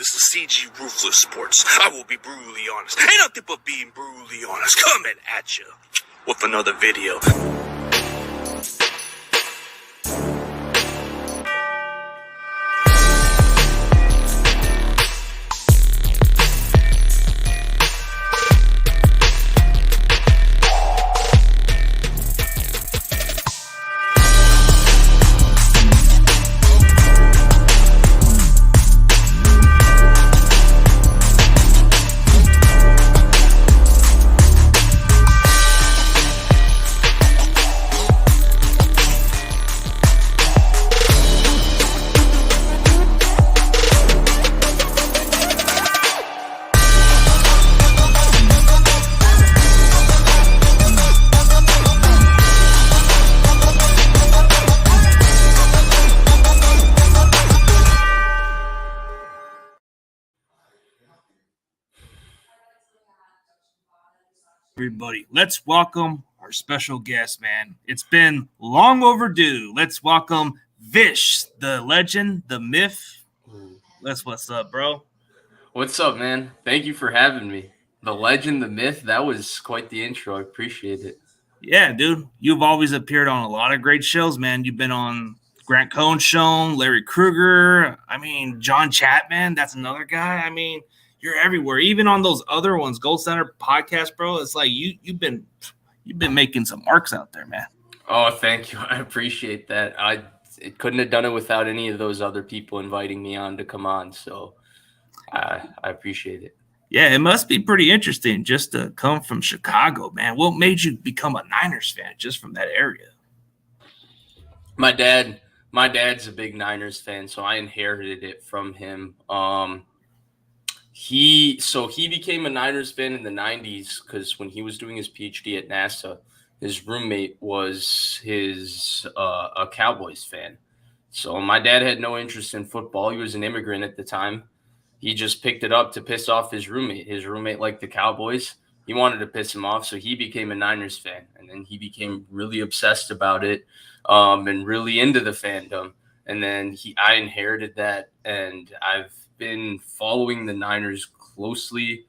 This is CG Ruthless Sports. I will be brutally honest. Ain't nothing but being brutally honest. Coming at you with another video. Everybody, let's welcome our special guest, man. It's been long overdue. Let's welcome Vish, the legend, the myth. What's up, bro? What's up, man? Thank you for having me. The legend, the myth, that was quite the intro. I appreciate it. Yeah, dude. You've always appeared on a lot of great shows, man. You've been on Grant Cohn's show, Larry Krueger. John Chapman, that's another guy. You're everywhere, even on those other ones, Gold Center podcast, bro. It's like you've been making some marks out there, man. Oh, thank you. I appreciate that. I couldn't have done it without any of those other people inviting me on to come on. So I appreciate it. Yeah, it must be pretty interesting just to come from Chicago, man. What made you become a Niners fan just from that area? My dad's a big Niners fan, so I inherited it from him. He became a Niners fan in the 90s because when he was doing his PhD at NASA, his roommate was a Cowboys fan. So my dad had no interest in football. He was an immigrant at the time. He just picked it up to piss off his roommate. His roommate liked the Cowboys. He wanted to piss him off, so he became a Niners fan. And then he became really obsessed about it and really into the fandom. And then I inherited that, and I've been following the Niners closely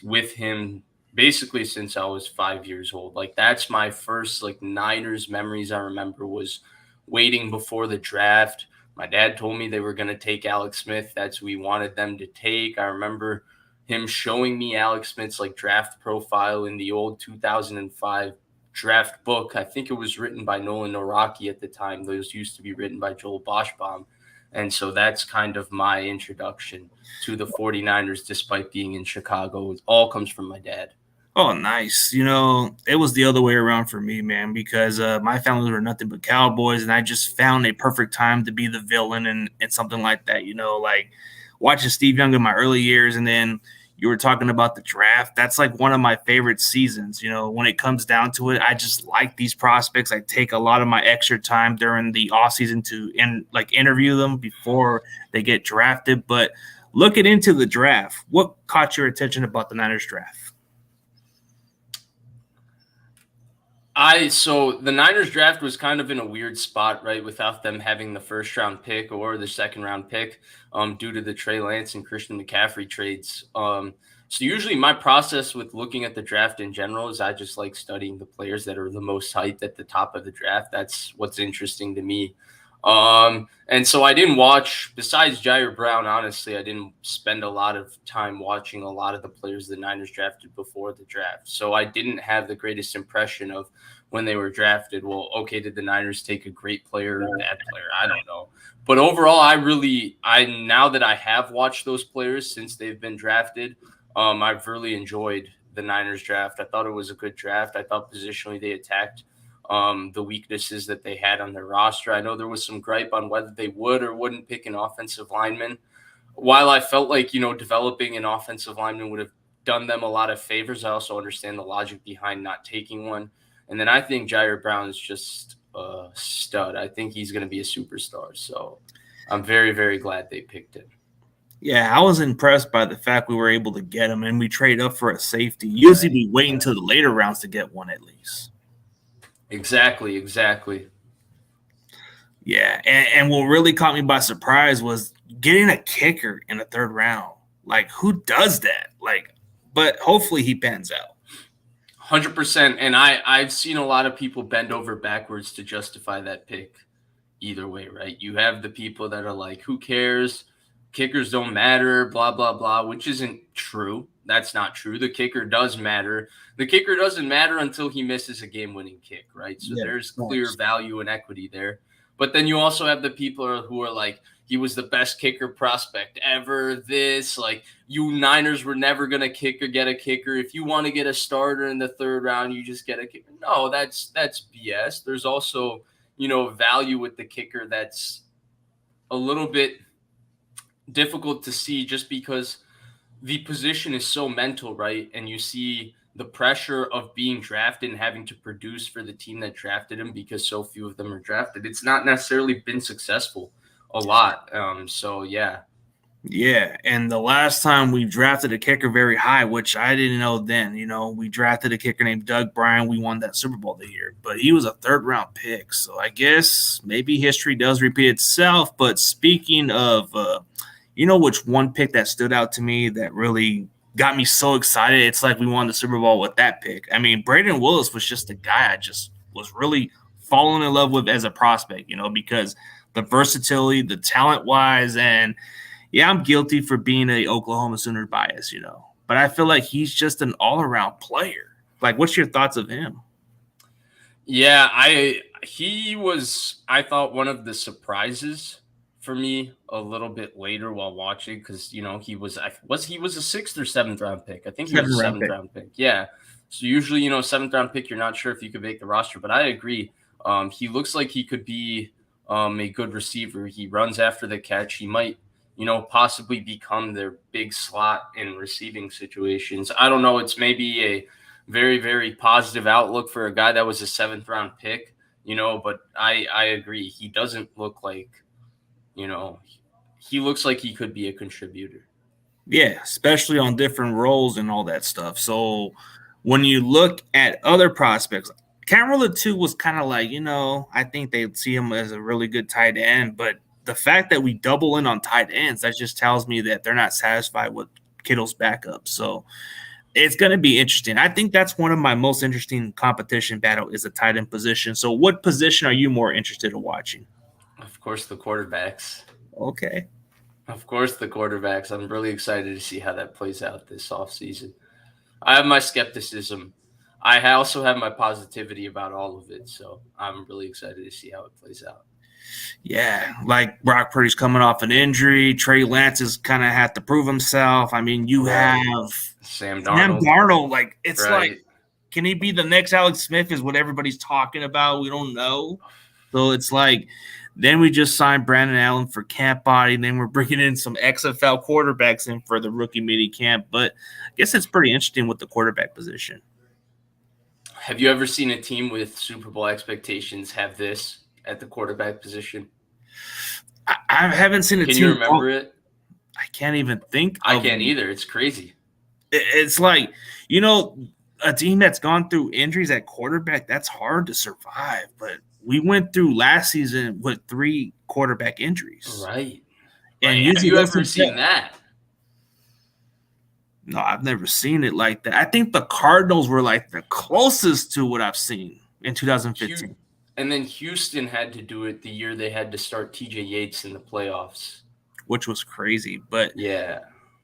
with him basically since I was 5 years old. Like, that's my first Niners memories I remember was waiting before the draft. My dad told me they were going to take Alex Smith. That's who we wanted them to take. I remember him showing me Alex Smith's draft profile in the old 2005 draft book. I think it was written by Nolan Noraki at the time. Those used to be written by Joel Boschbaum. And so that's kind of my introduction to the 49ers, despite being in Chicago. It all comes from my dad. Oh, nice. It was the other way around for me, man, because my family were nothing but Cowboys, and I just found a perfect time to be the villain and something like that, watching Steve Young in my early years, and then you were talking about the draft. That's one of my favorite seasons. When it comes down to it, I just like these prospects. I take a lot of my extra time during the offseason to interview them before they get drafted. But looking into the draft, what caught your attention about the Niners draft? So the Niners draft was kind of in a weird spot, right, without them having the first round pick or the second round pick due to the Trey Lance and Christian McCaffrey trades. So usually my process with looking at the draft in general is I just like studying the players that are the most hyped at the top of the draft. That's what's interesting to me. And so I didn't watch, besides Jair Brown, honestly, I didn't spend a lot of time watching a lot of the players the Niners drafted before the draft. So I didn't have the greatest impression of when they were drafted. Well, okay, did the Niners take a great player or a bad player? I don't know. But overall, now that I have watched those players since they've been drafted, I've really enjoyed the Niners draft. I thought it was a good draft. I thought positionally they attacked the weaknesses that they had on their roster. I know there was some gripe on whether they would or wouldn't pick an offensive lineman. While I felt like, developing an offensive lineman would have done them a lot of favors, I also understand the logic behind not taking one. And then I think Jair Brown is just a stud. I think he's going to be a superstar. So I'm very, very glad they picked him. Yeah, I was impressed by the fact we were able to get him, and we trade up for a safety. Usually we wait until the later rounds to get one at least. Exactly. Yeah, and what really caught me by surprise was getting a kicker in the third round. Like, who does that? Like, but hopefully he pans out. 100%. And I've seen a lot of people bend over backwards to justify that pick either way, right? You have the people that are like, who cares? Kickers don't matter, blah, blah, blah, which isn't true. That's not true. The kicker does matter. The kicker doesn't matter until he misses a game winning kick, right? So there's clear value and equity there. But then you also have the people who are like, he was the best kicker prospect ever. This, like, you Niners were never going to kick or get a kicker. If you want to get a starter in the third round, you just get a kicker. No, that's BS. There's also, value with the kicker that's a little bit difficult to see just because the position is so mental, right? And you see the pressure of being drafted and having to produce for the team that drafted him because so few of them are drafted. It's not necessarily been successful a lot. So, yeah. Yeah, and the last time we drafted a kicker very high, which I didn't know then, we drafted a kicker named Doug Bryan. We won that Super Bowl the year, but he was a third-round pick. So I guess maybe history does repeat itself. But speaking of, which one pick that stood out to me that really got me so excited? It's like we won the Super Bowl with that pick. I mean, Braden Willis was just a guy I just was really falling in love with as a prospect, because the versatility, the talent-wise, and – yeah, I'm guilty for being a Oklahoma Sooner bias, but I feel like he's just an all-around player. Like, what's your thoughts of him? Yeah, he was, I thought, one of the surprises for me a little bit later while watching because, he was a sixth or seventh round pick. I think he was a seventh round pick. Yeah. So usually, seventh round pick, you're not sure if you could make the roster, but I agree. He looks like he could be a good receiver. He runs after the catch. He might, possibly become their big slot in receiving situations. I don't know. It's maybe a very, very positive outlook for a guy that was a seventh round pick, but I agree. He doesn't look like, he looks like he could be a contributor. Yeah, especially on different roles and all that stuff. So when you look at other prospects, Cameron too was kind of like, I think they'd see him as a really good tight end, but the fact that we double in on tight ends, that just tells me that they're not satisfied with Kittle's backup. So it's going to be interesting. I think that's one of my most interesting competition battle is a tight end position. So what position are you more interested in watching? Of course, the quarterbacks. Okay. Of course, the quarterbacks. I'm really excited to see how that plays out this offseason. I have my skepticism. I also have my positivity about all of it. So I'm really excited to see how it plays out. Yeah, like Brock Purdy's coming off an injury. Trey Lance has kind of had to prove himself. I mean, you have Sam Darnold. Like, it's like, can he be the next Alex Smith is what everybody's talking about. We don't know. So it's like, then we just signed Brandon Allen for camp body. And then we're bringing in some XFL quarterbacks in for the rookie mini camp. But I guess it's pretty interesting with the quarterback position. Have you ever seen a team with Super Bowl expectations have this at the quarterback position? I haven't seen a team. Can you remember it? I can't even think. I can't either. It's crazy. It's like, a team that's gone through injuries at quarterback, that's hard to survive. But we went through last season with 3 quarterback injuries. Right. And have you ever seen that? No, I've never seen it like that. I think the Cardinals were like the closest to what I've seen in 2015. And then Houston had to do it the year they had to start TJ Yates in the playoffs. Which was crazy. But yeah.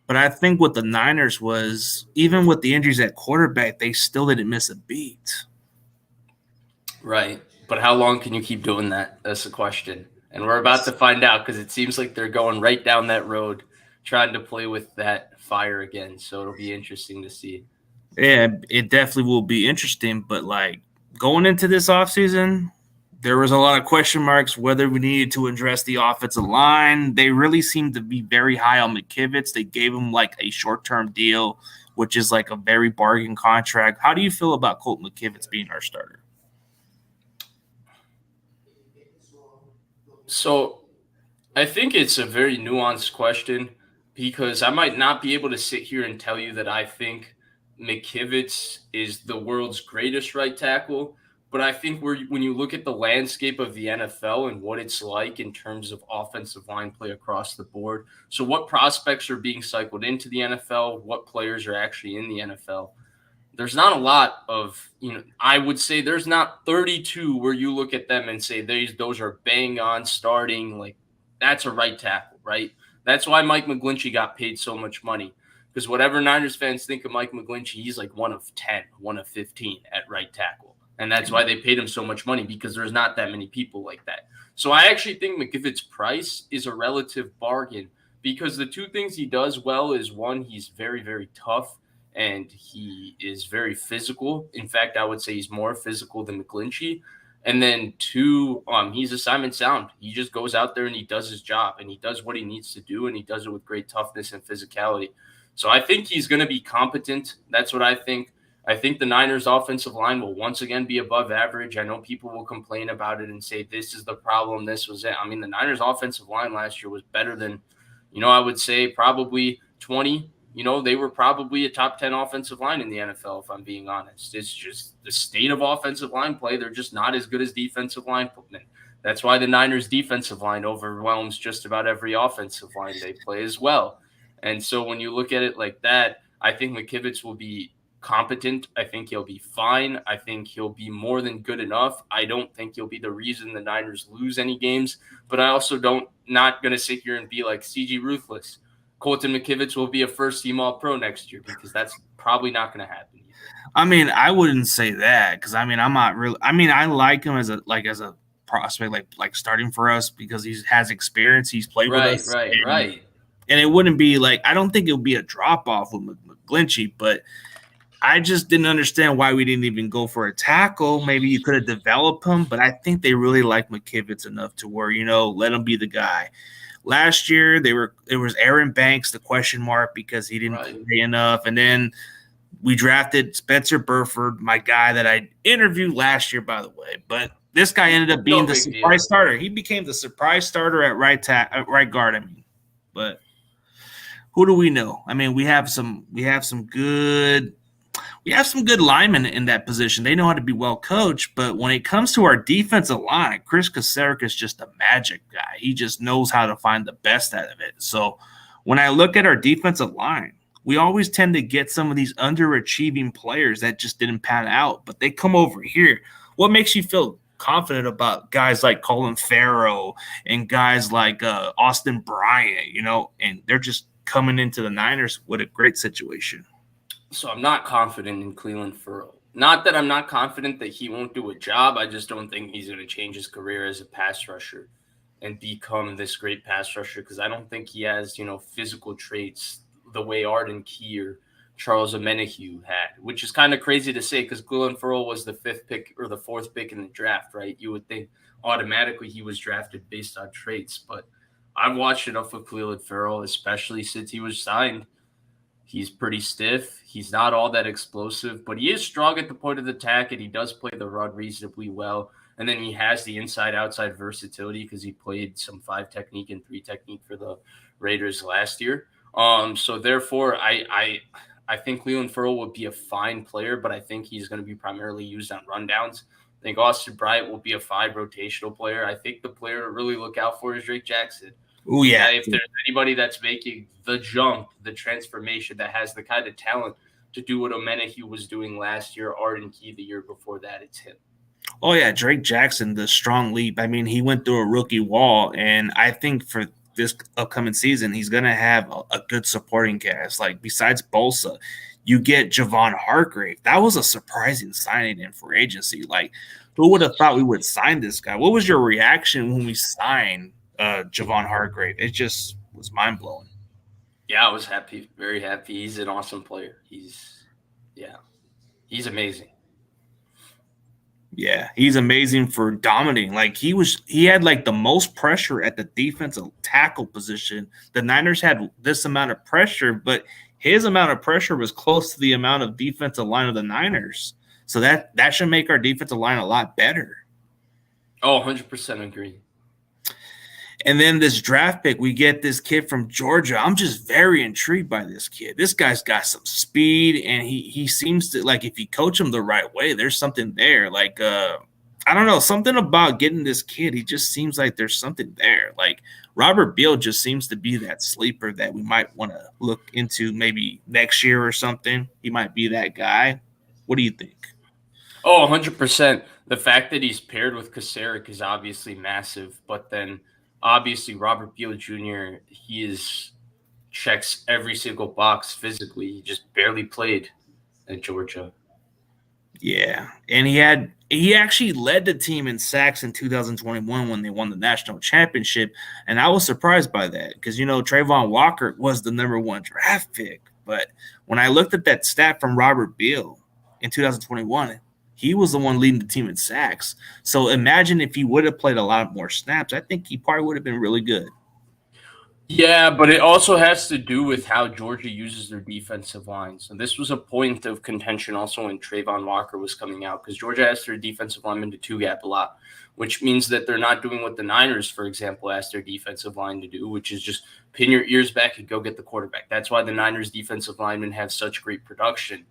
But I think what the Niners was, even with the injuries at quarterback, they still didn't miss a beat. Right. But how long can you keep doing that? That's the question. And we're about to find out because it seems like they're going right down that road, trying to play with that fire again. So it'll be interesting to see. Yeah, it definitely will be interesting. But, like, going into this offseason, there was a lot of question marks whether we needed to address the offensive line. They really seemed to be very high on McKivitz. They gave him like a short-term deal, which is like a very bargain contract. How do you feel about Colt McKivitz being our starter? So I think it's a very nuanced question because I might not be able to sit here and tell you that I think McKivitz is the world's greatest right tackle. But I think when you look at the landscape of the NFL and what it's like in terms of offensive line play across the board, so what prospects are being cycled into the NFL, what players are actually in the NFL, there's not a lot of, I would say there's not 32 where you look at them and say those are bang on starting, like that's a right tackle, right? That's why Mike McGlinchey got paid so much money. Because whatever Niners fans think of Mike McGlinchey, he's like one of 10, one of 15 at right tackle. And that's why they paid him so much money, because there's not that many people like that. So I actually think McKivit's price is a relative bargain, because the two things he does well is, one, he's very, very tough, and he is very physical. In fact, I would say he's more physical than McGlinchey. And then two, he's assignment sound. He just goes out there and he does his job, and he does what he needs to do, and he does it with great toughness and physicality. So I think he's going to be competent. That's what I think. I think the Niners' offensive line will once again be above average. I know people will complain about it and say this is the problem, this was it. I mean, the Niners' offensive line last year was better than, I would say probably 20. They were probably a top 10 offensive line in the NFL, if I'm being honest. It's just the state of offensive line play. They're just not as good as defensive linemen. That's why the Niners' defensive line overwhelms just about every offensive line they play as well. And so when you look at it like that, I think McKivitz will be competent. I think he'll be fine. I think he'll be more than good enough. I don't think he'll be the reason the Niners lose any games, but I also not going to sit here and be like CG Ruthless. Colton McKivitz will be a first-team All-Pro next year, because that's probably not going to happen either. I mean, I wouldn't say that, because I'm not really. I like him as a prospect, like starting for us, because he has experience. He's played with us, right. And it wouldn't be like, I don't think it would be a drop off with McGlinchey, but I just didn't understand why we didn't even go for a tackle. Maybe you could have developed him, but I think they really like McKivitz enough to where, let him be the guy. Last year, it was Aaron Banks, the question mark, because he didn't play enough. And then we drafted Spencer Burford, my guy that I interviewed last year, by the way. But this guy ended up being the surprise starter. He became the surprise starter at right guard. But who do we know? We have some good linemen in that position. They know how to be well coached, but when it comes to our defensive line, Chris Kasarik is just a magic guy. He just knows how to find the best out of it. So when I look at our defensive line, we always tend to get some of these underachieving players that just didn't pan out, but they come over here. What makes you feel confident about guys like Colin Farrell and guys like Austin Bryant, and they're just coming into the Niners with a great situation? So I'm not confident in Clelin Ferrell. Not that I'm not confident that he won't do a job. I just don't think he's going to change his career as a pass rusher and become this great pass rusher, because I don't think he has, physical traits the way Arden Key or Charles Omenihu had, which is kind of crazy to say, because Clelin Ferrell was the 5th pick or the 4th pick in the draft, right? You would think automatically he was drafted based on traits, but I've watched enough of Clelin Ferrell, especially since he was signed. He's pretty stiff. He's not all that explosive, but he is strong at the point of attack, and he does play the run reasonably well. And then he has the inside-outside versatility, because he played some 5 technique and 3 technique for the Raiders last year. So therefore, I think Clelin Ferrell would be a fine player, but I think he's going to be primarily used on rundowns. I think Austin Bryant will be a 5 rotational player. I think the player to really look out for is Drake Jackson. Oh, yeah. If there's anybody that's making the jump, the transformation, that has the kind of talent to do what Omenihu was doing last year, Arden Key the year before that, it's him. Oh, yeah, Drake Jackson, the strong leap. He went through a rookie wall, and I think for this upcoming season, he's going to have a good supporting cast. Like, besides Bosa, you get Javon Hargrave. That was a surprising signing in free agency. Like, who would have thought we would sign this guy? What was your reaction when we signed Javon Hargrave? It just was mind-blowing. Yeah, I was happy, very happy. He's an awesome player. He's amazing. Yeah, he's amazing for dominating. Like, he had like the most pressure at the defensive tackle position. The Niners had this amount of pressure, but his amount of pressure was close to the amount of defensive line of the Niners. So that should make our defensive line a lot better. Oh, 100% agree. And then this draft pick, we get this kid from Georgia. I'm just very intrigued by this kid. This guy's got some speed, and he seems to, like, if you coach him the right way, there's something there. Like, I don't know, something about getting this kid. He just seems like there's something there. Like, Robert Beal just seems to be that sleeper that we might want to look into maybe next year or something. He might be that guy. What do you think? Oh, 100%. The fact that he's paired with Kasarik is obviously massive, but then obviously Robert Beal Jr., checks every single box physically. He just barely played at Georgia. Yeah, and he actually led the team in sacks in 2021 when they won the national championship, and I was surprised by that because Trayvon Walker was the #1 draft pick, but when I looked at that stat from Robert Beal in 2021, he was the one leading the team in sacks. So imagine if he would have played a lot more snaps, I think he probably would have been really good. Yeah, but it also has to do with how Georgia uses their defensive line. So this was a point of contention also when Trayvon Walker was coming out because Georgia asked their defensive linemen to two-gap a lot, which means that they're not doing what the Niners, for example, asked their defensive line to do, which is just pin your ears back and go get the quarterback. That's why the Niners defensive linemen have such great production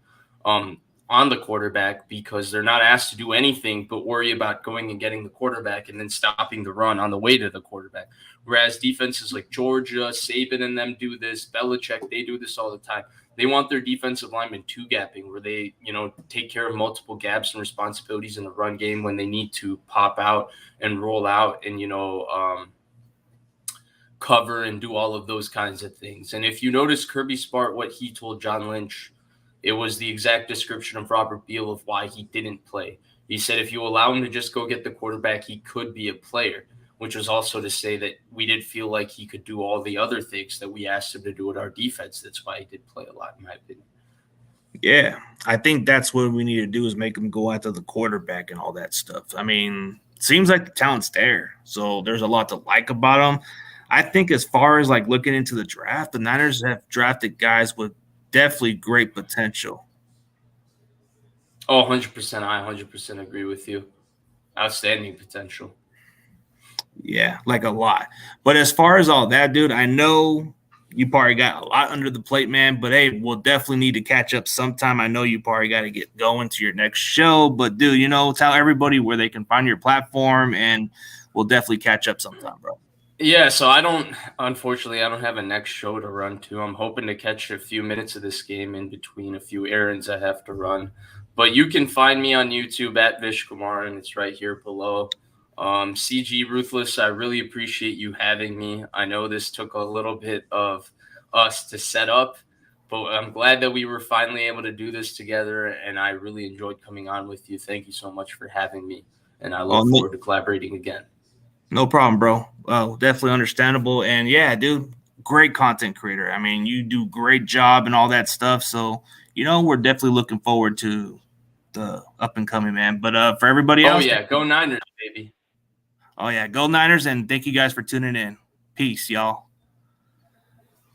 on the quarterback because they're not asked to do anything but worry about going and getting the quarterback and then stopping the run on the way to the quarterback. Whereas defenses like Georgia, Saban and them do this, Belichick, they do this all the time. They want their defensive linemen two-gapping where they, take care of multiple gaps and responsibilities in the run game when they need to pop out and roll out and, cover and do all of those kinds of things. And if you notice Kirby Smart, what he told John Lynch, it was the exact description of Robert Beal of why he didn't play. He said if you allow him to just go get the quarterback, he could be a player, which was also to say that we did feel like he could do all the other things that we asked him to do at our defense. That's why he did play a lot, in my opinion. Yeah, I think that's what we need to do is make him go after the quarterback and all that stuff. I mean, seems like the talent's there, so there's a lot to like about him. I think as far as like looking into the draft, the Niners have drafted guys with definitely great potential. Oh, 100%. I 100% agree with you. Outstanding potential. Yeah, like a lot. But as far as all that, dude, I know you probably got a lot under the plate, man. But hey, we'll definitely need to catch up sometime. I know you probably got to get going to your next show. But dude, tell everybody where they can find your platform, and we'll definitely catch up sometime, bro. Yeah, so unfortunately, I don't have a next show to run to. I'm hoping to catch a few minutes of this game in between a few errands I have to run. But you can find me on YouTube at Vish Kumaran. It's right here below. CG Ruthless, I really appreciate you having me. I know this took a little bit of us to set up, but I'm glad that we were finally able to do this together, and I really enjoyed coming on with you. Thank you so much for having me, and I look forward to collaborating again. No problem, bro. Definitely understandable. And yeah, dude, great content creator. I mean, you do great job and all that stuff. So, we're definitely looking forward to the up and coming, man. But for everybody else. Oh, yeah. Go Niners, baby. Oh, yeah. Go Niners. And thank you guys for tuning in. Peace, y'all.